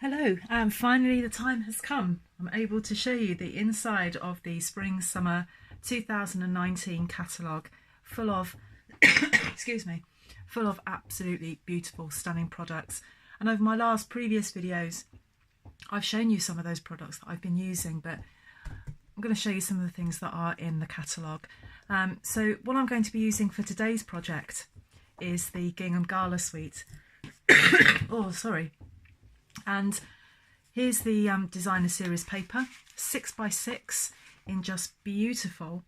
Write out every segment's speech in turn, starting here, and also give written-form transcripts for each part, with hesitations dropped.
Hello, and finally the time has come. I'm able to show you the inside of the Spring Summer 2019 catalogue full of, excuse me, full of absolutely beautiful, stunning products. And over my previous videos, I've shown you some of those products that I've been using, but I'm going to show you some of the things that are in the catalogue. So what I'm going to be using for today's project is the Gingham Gala suite. Oh, sorry. And here's the designer series paper, 6x6 in just beautiful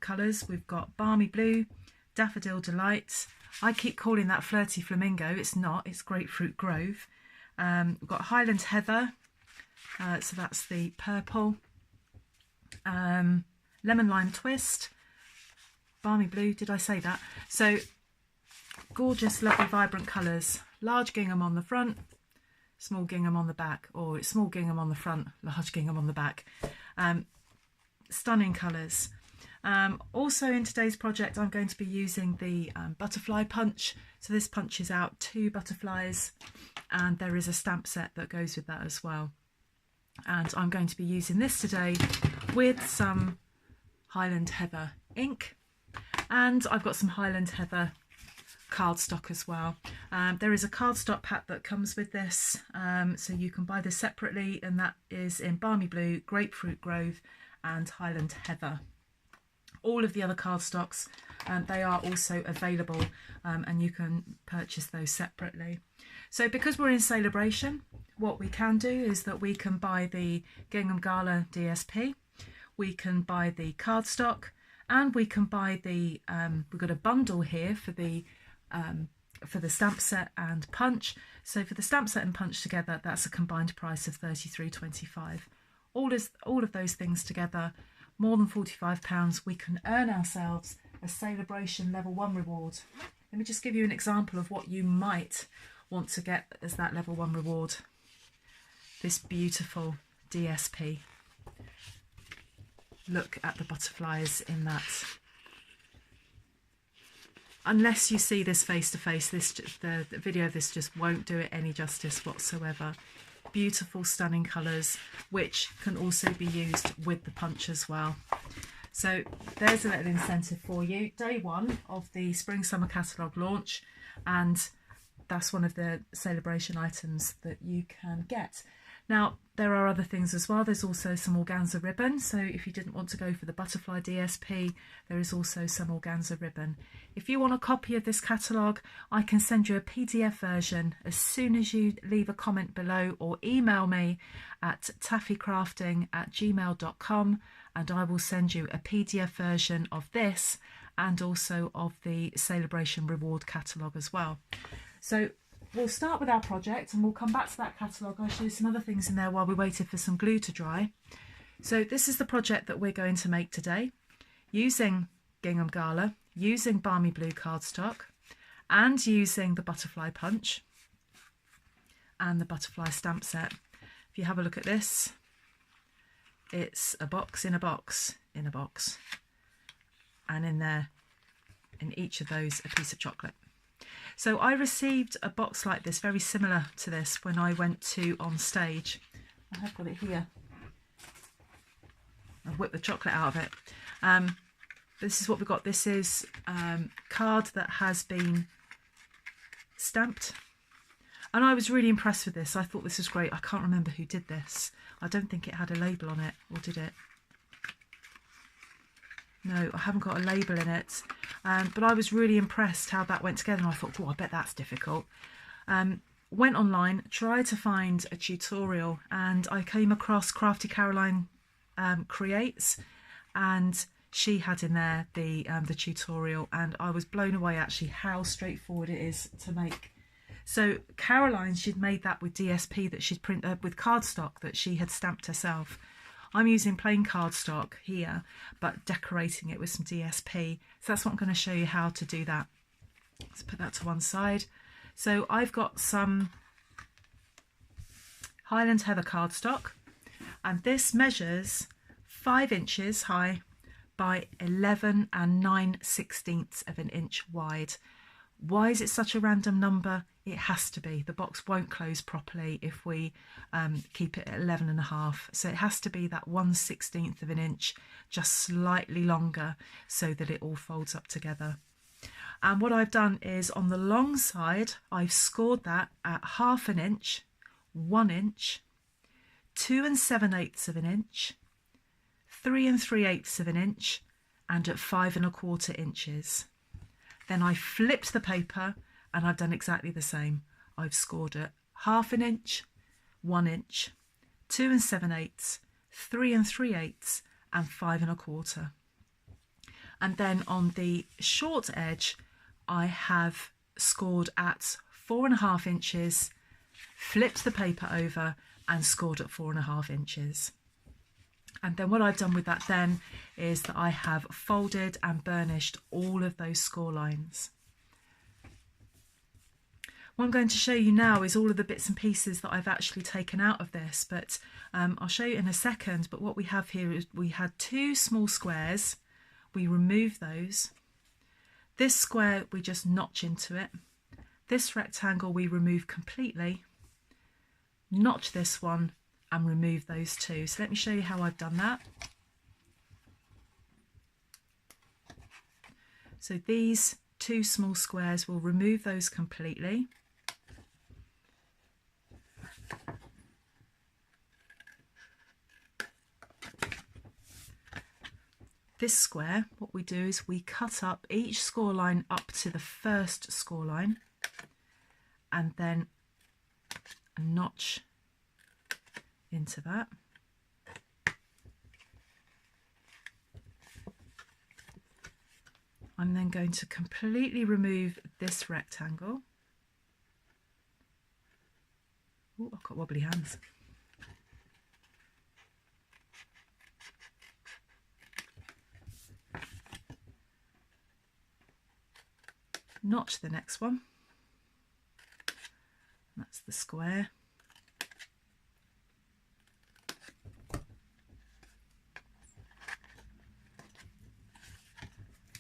colours. We've got Balmy Blue, Daffodil Delight. I keep calling that Flirty Flamingo. It's not, it's Grapefruit Grove. We've got Highland Heather, so that's the purple. Lemon Lime Twist, Balmy Blue, did I say that? So gorgeous, lovely, vibrant colours. Large gingham on the front, small gingham on the back, or it's small gingham on the front, large gingham on the back. Stunning colours. Also in today's project I'm going to be using the butterfly punch. So this punches out 2 butterflies, and there is a stamp set that goes with that as well. And I'm going to be using this today with some Highland Heather ink, and I've got some Highland Heather cardstock as well. There is a cardstock pack that comes with this, so you can buy this separately, and that is in Balmy Blue, Grapefruit Grove and Highland Heather. All of the other cardstocks, they are also available, and you can purchase those separately. So because we're in celebration, what we can do is that we can buy the Gingham Gala DSP, we can buy the cardstock, and we can buy the, we've got a bundle here for the stamp set and punch. So for the stamp set and punch together, that's a combined price of £33.25. All of those things together, more than £45, we can earn ourselves a celebration level 1 reward. Let me just give you an example of what you might want to get as that level 1 reward. This beautiful DSP. Look at the butterflies in that. Unless you see this face to face, the video of this just won't do it any justice whatsoever. Beautiful, stunning colours, which can also be used with the punch as well. So there's a little incentive for you. Day 1 of the Spring Summer catalogue launch, and that's one of the celebration items that you can get. Now, there are other things as well. There's also some organza ribbon. So if you didn't want to go for the butterfly DSP, there is also some organza ribbon. If you want a copy of this catalogue, I can send you a PDF version as soon as you leave a comment below or email me at taffycrafting@gmail.com, and I will send you a PDF version of this and also of the Celebration Reward catalogue as well. So we'll start with our project and we'll come back to that catalogue. I'll show you some other things in there while we waited for some glue to dry. So this is the project that we're going to make today, using Gingham Gala, using Balmy Blue cardstock, and using the butterfly punch and the butterfly stamp set. If you have a look at this, it's a box in a box in a box, and in there, in each of those, a piece of chocolate. So I received a box like this, very similar to this, when I went to On Stage. I have got it here. I've whipped the chocolate out of it. This is what we've got. This is card that has been stamped. And I was really impressed with this. I thought this was great. I can't remember who did this. I don't think it had a label on it, or did it? No, I haven't got a label in it, but I was really impressed how that went together, and I thought, oh, I bet that's difficult. Went online, tried to find a tutorial, and I came across Crafty Caroline Creates, and she had in there the tutorial, and I was blown away actually how straightforward it is to make. So Caroline, she'd made that with DSP that she'd printed with cardstock that she had stamped herself. I'm using plain cardstock here, but decorating it with some DSP. So that's what I'm going to show you how to do that. Let's put that to one side. So I've got some Highland Heather cardstock, and this measures 5 inches high by 11 9/16 of an inch wide. Why is it such a random number? It has to be. The box won't close properly if we keep it at 11.5. So it has to be that 1/16 of an inch, just slightly longer, so that it all folds up together. And what I've done is on the long side, I've scored that at 1/2 inch, 1 inch, 2 7/8 of an inch, 3 3/8 of an inch, and at 5 1/4 inches. Then I flipped the paper and I've done exactly the same. I've scored at 1/2 inch, 1 inch, 2 7/8, 3 3/8, and 5 1/4. And then on the short edge, I have scored at 4.5 inches, flipped the paper over and scored at 4.5 inches. And then what I've done with that then is that I have folded and burnished all of those score lines. What I'm going to show you now is all of the bits and pieces that I've actually taken out of this, but I'll show you in a second. But what we have here is we had 2 small squares. We remove those. This square we just notch into it. This rectangle we remove completely. Notch this one and remove those 2. So let me show you how I've done that. So these 2 small squares, we'll remove those completely. This square, what we do is we cut up each score line up to the first score line and then a notch into that. I'm then going to completely remove this rectangle. Oh, I've got wobbly hands. Notch the next one. That's the square.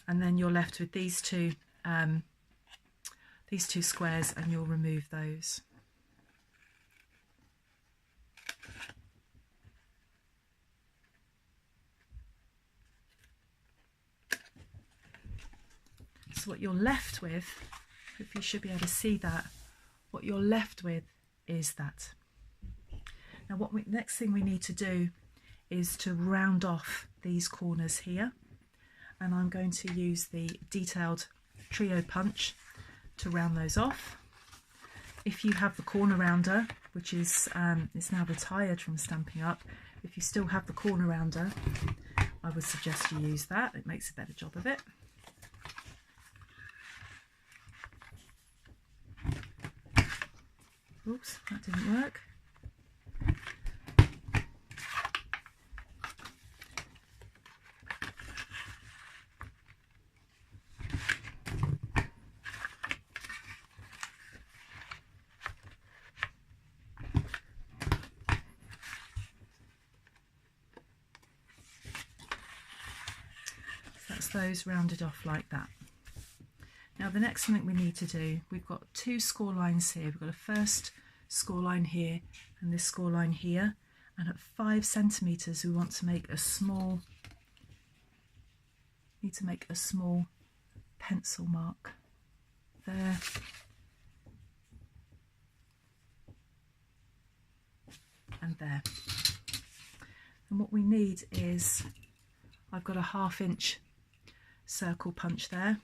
And then you're left with these two squares, and you'll remove those. So what you're left with, if you should be able to see that, what you're left with is that. Now next thing we need to do is to round off these corners here, and I'm going to use the detailed trio punch to round those off. If you have the corner rounder, which is now retired from Stampin' Up, if you still have the corner rounder, I would suggest you use that. It makes a better job of it. Oops, that didn't work. So that's those rounded off like that. Now the next thing we need to do, we've got 2 score lines here. We've got a first score line here and this score line here, and at 5 centimeters we want to make a small, pencil mark there. And there. And what we need is, I've got a 1/2 inch circle punch there.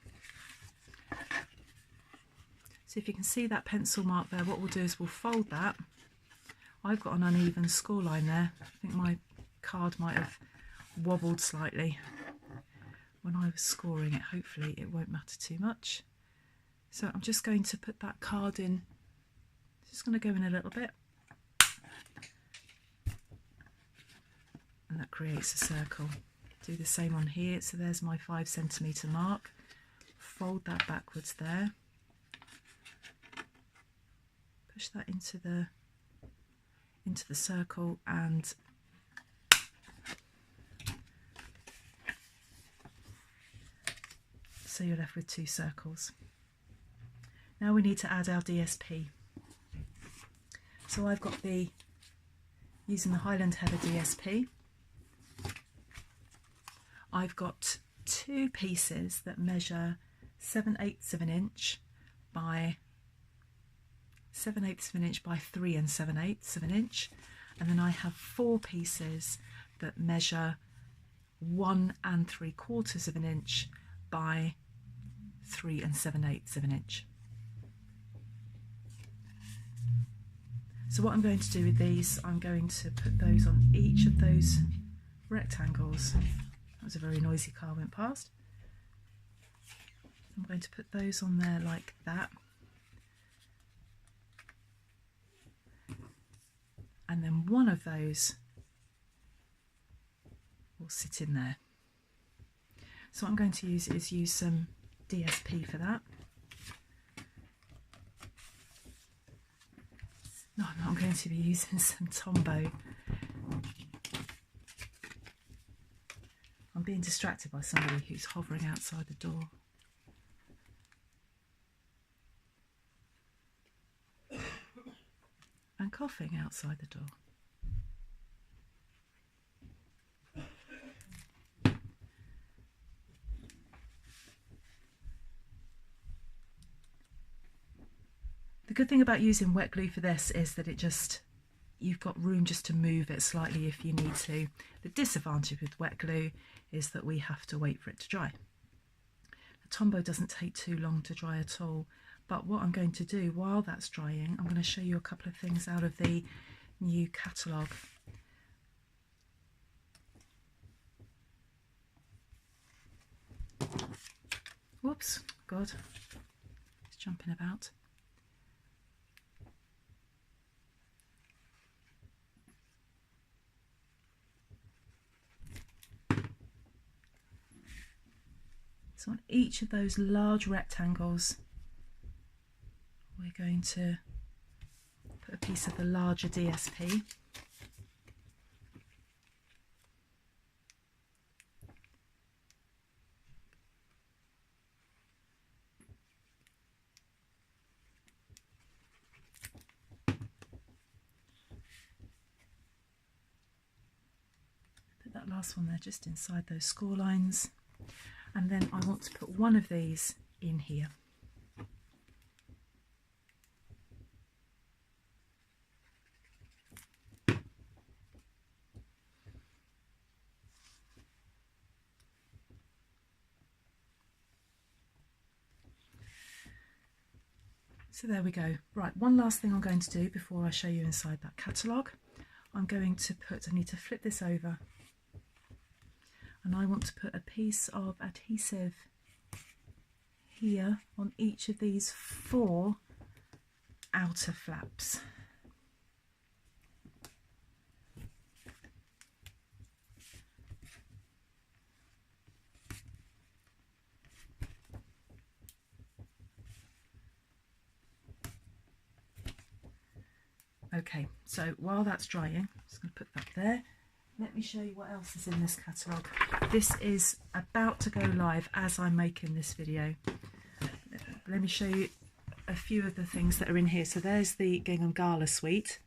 So if you can see that pencil mark there, what we'll do is we'll fold that. I've got an uneven score line there. I think my card might have wobbled slightly when I was scoring it. Hopefully it won't matter too much. So I'm just going to put that card in, just going to go in a little bit. And that creates a circle. Do the same on here. So there's my 5 centimeter mark. Fold that backwards there. Push that into the circle, and so you're left with 2 circles. Now we need to add our DSP. So I've got using the Highland Heather DSP, I've got 2 pieces that measure 7/8 of an inch by 7/8 of an inch by 3 7/8 of an inch, and then I have 4 pieces that measure 1 3/4 of an inch by 3 7/8 of an inch. So what I'm going to do with these, I'm going to put those on each of those rectangles. That was a very noisy car went past. I'm going to put those on there like that. And then one of those will sit in there. So what I'm going to use is some DSP for that. No, I'm going to be using some Tombow. I'm being distracted by somebody who's hovering outside the door. And coughing outside the door. The good thing about using wet glue for this is that you've got room just to move it slightly if you need to. The disadvantage with wet glue is that we have to wait for it to dry. The Tombow doesn't take too long to dry at all, but what I'm going to do while that's drying, I'm going to show you a couple of things out of the new catalogue. Whoops, God, it's jumping about. So on each of those large rectangles, we're going to put a piece of the larger DSP. Put that last one there just inside those score lines. And then I want to put one of these in here. So there we go. Right, one last thing I'm going to do before I show you inside that catalogue. I need to flip this over. And I want to put a piece of adhesive here on each of these 4 outer flaps. Okay, so while that's drying, I'm just going to put that there. Let me show you what else is in this catalogue. This is about to go live as I'm making this video. Let me show you a few of the things that are in here. So there's the Gingham Gala suite.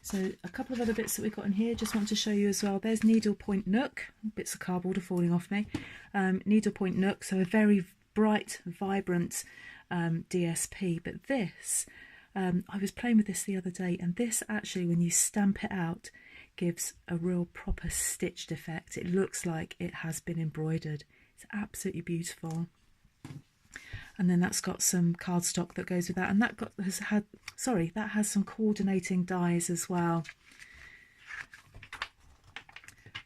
So a couple of other bits that we've got in here, just want to show you as well. There's needlepoint nook. Bits of cardboard are falling off me. Needlepoint nook, so a very bright, vibrant DSP. But this, I was playing with this the other day, and this actually, when you stamp it out, gives a real proper stitched effect. It looks like it has been embroidered. It's absolutely beautiful. And then that's got some cardstock that goes with that, and that has some coordinating dies as well.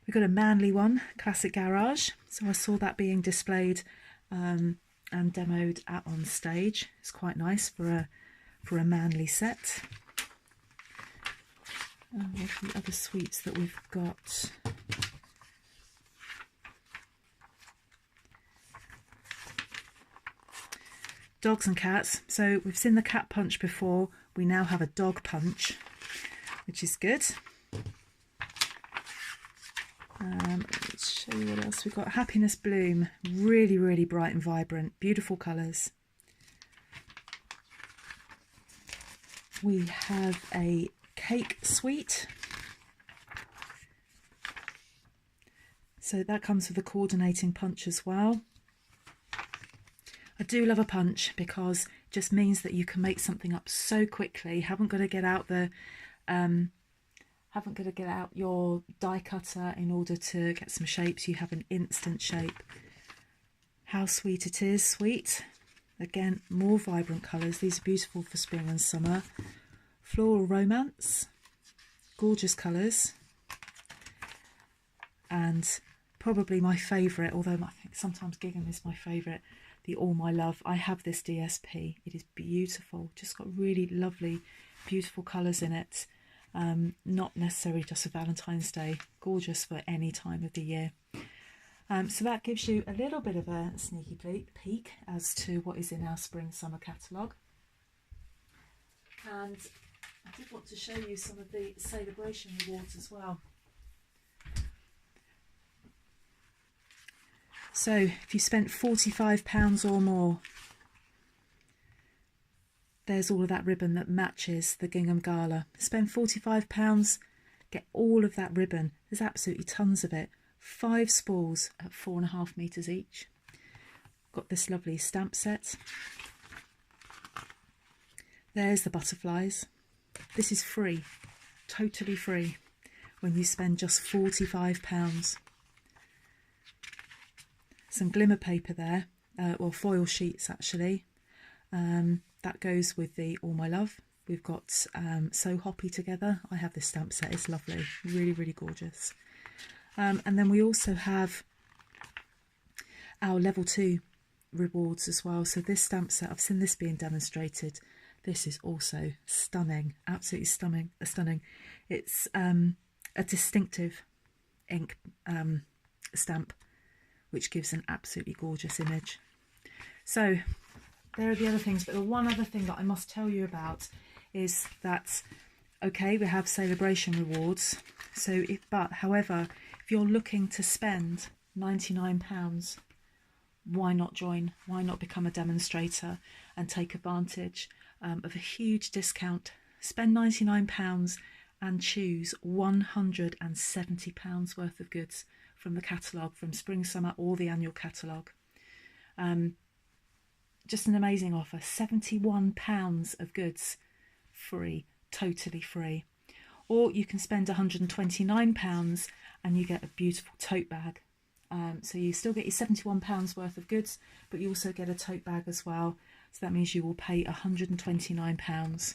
We've got a manly one, Classic Garage. So I saw that being displayed and demoed on stage. It's quite nice for a manly set. What are the other sweets that we've got? Dogs and cats. So we've seen the cat punch before. We now have a dog punch, which is good. Let's show you what else we've got. Happiness Bloom. Really, really bright and vibrant. Beautiful colours. we have a cake suite. So that comes with a coordinating punch as well. I do love a punch because it just means that you can make something up so quickly. Haven't got to get out your die cutter in order to get some shapes. You have an instant shape. How sweet it is, sweet. Again, more vibrant colours. These are beautiful for spring and summer. Floral romance, gorgeous colours. And probably my favourite, although I think sometimes Gingham is my favourite, the All My Love. I have this DSP. It is beautiful. Just got really lovely, beautiful colours in it. Not necessarily just for Valentine's Day. Gorgeous for any time of the year. So that gives you a little bit of a sneaky peek as to what is in our spring-summer catalogue. And I did want to show you some of the celebration rewards as well. So if you spent £45 or more, there's all of that ribbon that matches the Gingham Gala. Spend £45, get all of that ribbon. There's absolutely tons of it. 5 spools at 4.5 metres each. Got this lovely stamp set. There's the butterflies. This is free, totally free, when you spend just £45. Some glimmer paper there, or foil sheets actually. That goes with the All My Love. We've got So Hoppy Together. I have this stamp set, it's lovely, really, really gorgeous. And then we also have our level 2 rewards as well. So this stamp set, I've seen this being demonstrated. This is also stunning, absolutely stunning. It's a distinctive ink stamp, which gives an absolutely gorgeous image. So there are the other things, but the one other thing that I must tell you about is that, okay, we have celebration rewards. So however, if you're looking to spend £99, why not join? Why not become a demonstrator and take advantage of a huge discount? Spend £99 and choose £170 worth of goods from the catalogue, from spring, summer, or the annual catalogue. Just an amazing offer. £71 of goods, free, totally free. Or you can spend £129 and you get a beautiful tote bag. So you still get your £71 worth of goods, but you also get a tote bag as well. So that means you will pay £129.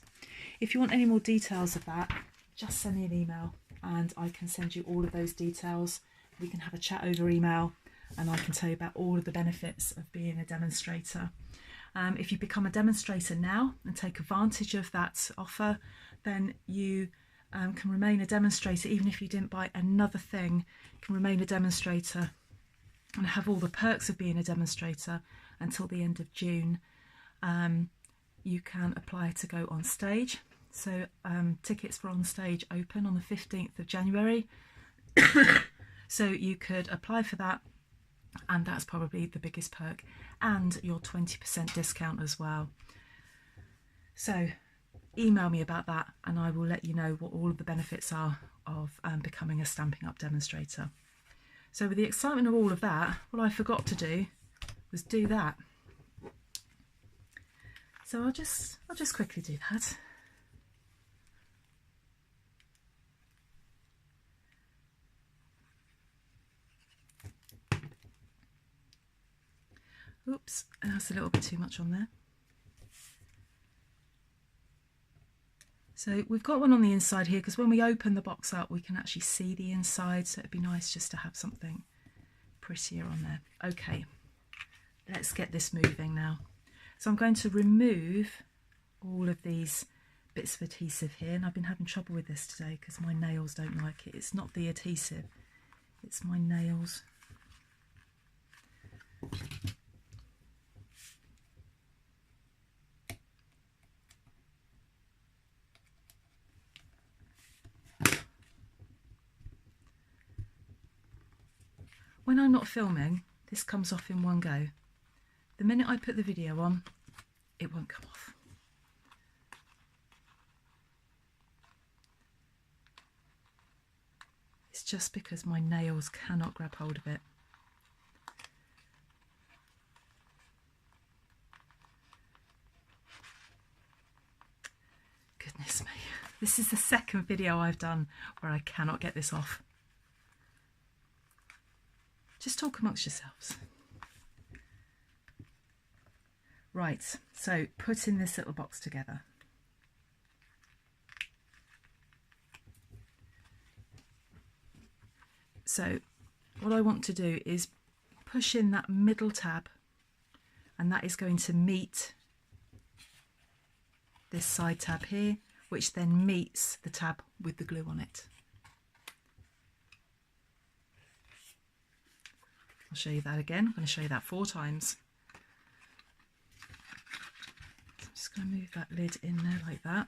If you want any more details of that, just send me an email and I can send you all of those details. We can have a chat over email and I can tell you about all of the benefits of being a demonstrator. If you become a demonstrator now and take advantage of that offer, then you can remain a demonstrator even if you didn't buy another thing. You can remain a demonstrator and have all the perks of being a demonstrator until the end of June. You can apply to go on stage. So tickets for on stage open on the 15th of January. So you could apply for that, and that's probably the biggest perk, and your 20% discount as well. So email me about that and I will let you know what all of the benefits are of becoming a Stampin' Up! Demonstrator. So with the excitement of all of that, what I forgot to do was do that. So I'll just quickly do that. Oops, that's a little bit too much on there. So we've got one on the inside here because when we open the box up we can actually see the inside, so it'd be nice just to have something prettier on there. Okay, let's get this moving now. So I'm going to remove all of these bits of adhesive here, and I've been having trouble with this today because my nails don't like it. It's not the adhesive, it's my nails. When I'm not filming, this comes off in one go. The minute I put the video on, it won't come off. just because my nails cannot grab hold of it. Goodness me, this is the second video I've done where I cannot get this off. Just talk amongst yourselves. Right, so putting this little box together. So what I want to do is push in that middle tab, and that is going to meet this side tab here, which then meets the tab with the glue on it. I'll show you that again. I'm going to show you that 4 times. So I'm just going to move that lid in there like that.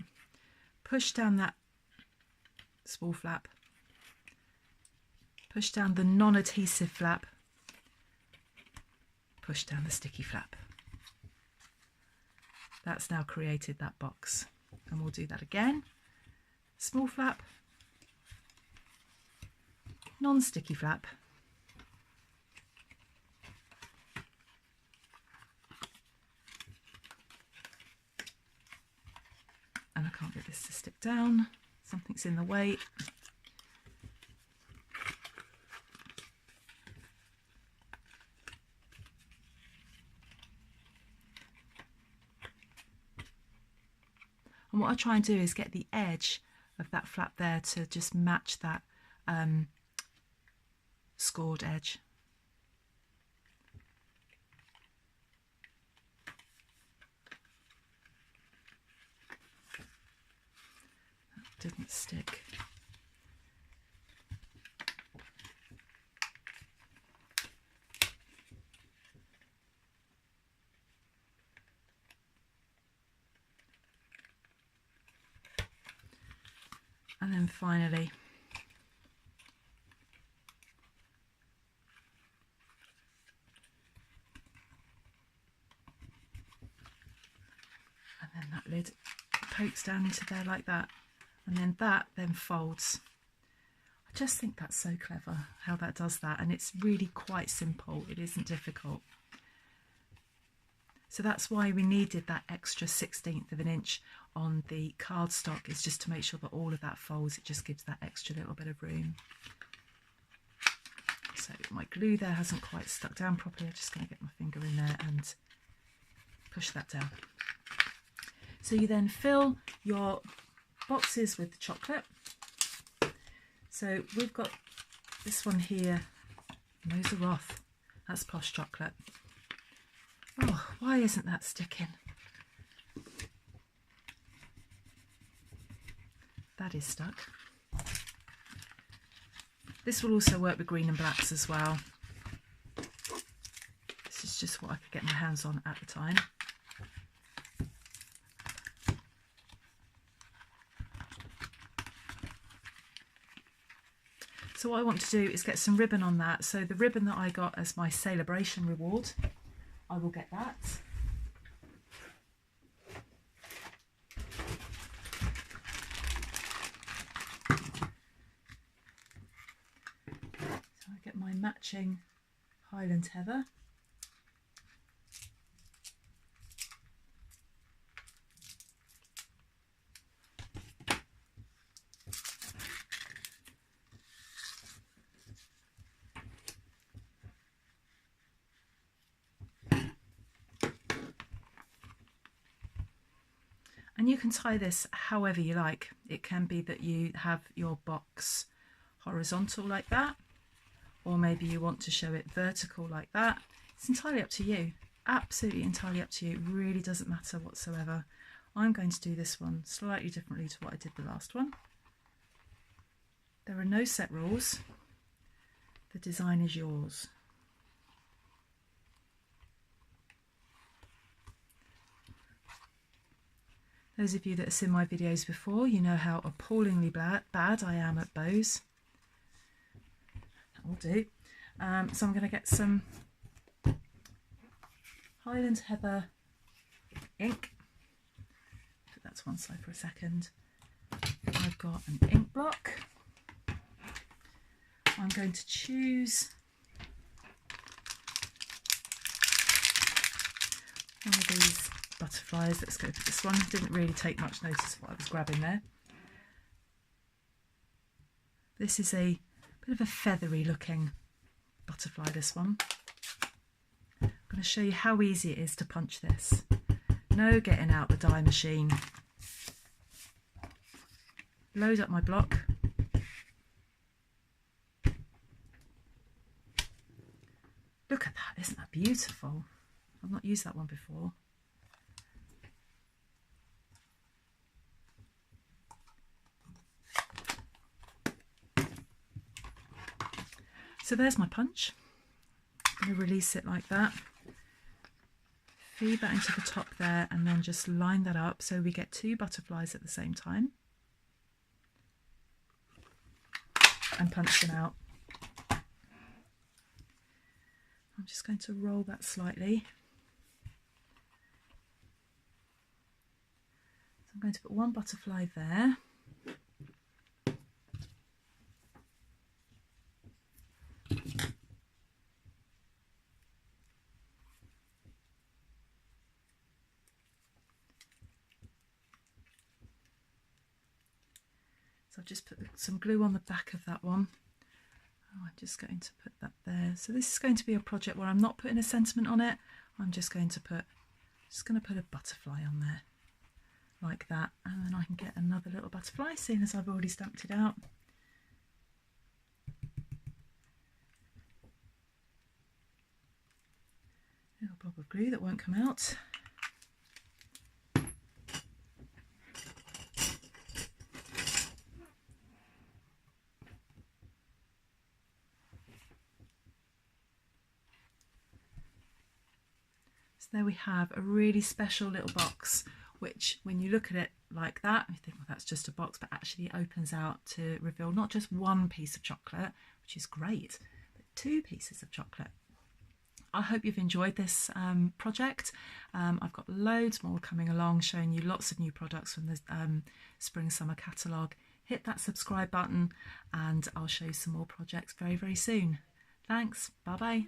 Push down that spool flap. Push down the non-adhesive flap. Push down the sticky flap. That's now created that box. And we'll do that again. Small flap. Non-sticky flap. And I can't get this to stick down. Something's in the way. And what I try and do is get the edge of that flap there to just match that scored edge. That didn't stick. And then finally, and then that lid pokes down into there like that, and then that then folds. I just think that's so clever how that does that, and it's really quite simple. It isn't difficult. So that's why we needed that extra 1/16 of an inch on the cardstock, is just to make sure that all of that folds. It just gives that extra little bit of room. So my glue there hasn't quite stuck down properly. I'm just going to get my finger in there and push that down. So you then fill your boxes with the chocolate. So we've got this one here, Moser Roth. That's Posh chocolate. Oh, why isn't that sticking? That is stuck. This will also work with green and blacks as well. This is just what I could get my hands on at the time. So what I want to do is get some ribbon on that. So the ribbon that I got as my celebration reward, I will get that. So I get my matching Highland Heather. And you can tie this however you like. It can be that you have your box horizontal like that, or maybe you want to show it vertical like that. It's entirely up to you. Absolutely entirely up to you. It really doesn't matter whatsoever. I'm going to do this one slightly differently to what I did the last one. There are no set rules. The design is yours. Those of you that have seen my videos before, you know how appallingly bad I am at bows. That will do. So I'm going to get some Highland Heather ink. Put that to one side for a second. I've got an ink block. I'm going to choose one of these butterflies. Let's go for this one. Didn't really take much notice of what I was grabbing there. This is a bit of a feathery looking butterfly, this one. I'm going to show you how easy it is to punch this. No getting out the die machine. Load up my block. Look at that, isn't that beautiful? I've not used that one before. So there's my punch. I'm going to release it like that. Feed that into the top there and then just line that up so we get 2 butterflies at the same time. And punch them out. I'm just going to roll that slightly. So I'm going to put 1 butterfly there. So I've just put some glue on the back of that one. Oh, I'm just going to put that there. So this is going to be a project where I'm not putting a sentiment on it. I'm just going to put a butterfly on there like that, and then I can get another little butterfly, seeing as I've already stamped it out. A little blob of glue that won't come out. There we have a really special little box, which when you look at it like that, you think, well, that's just a box, but actually it opens out to reveal not just 1 piece of chocolate, which is great, but 2 pieces of chocolate. I hope you've enjoyed this project. I've got loads more coming along, showing you lots of new products from the Spring Summer catalogue. Hit that subscribe button and I'll show you some more projects very, very soon. Thanks. Bye-bye.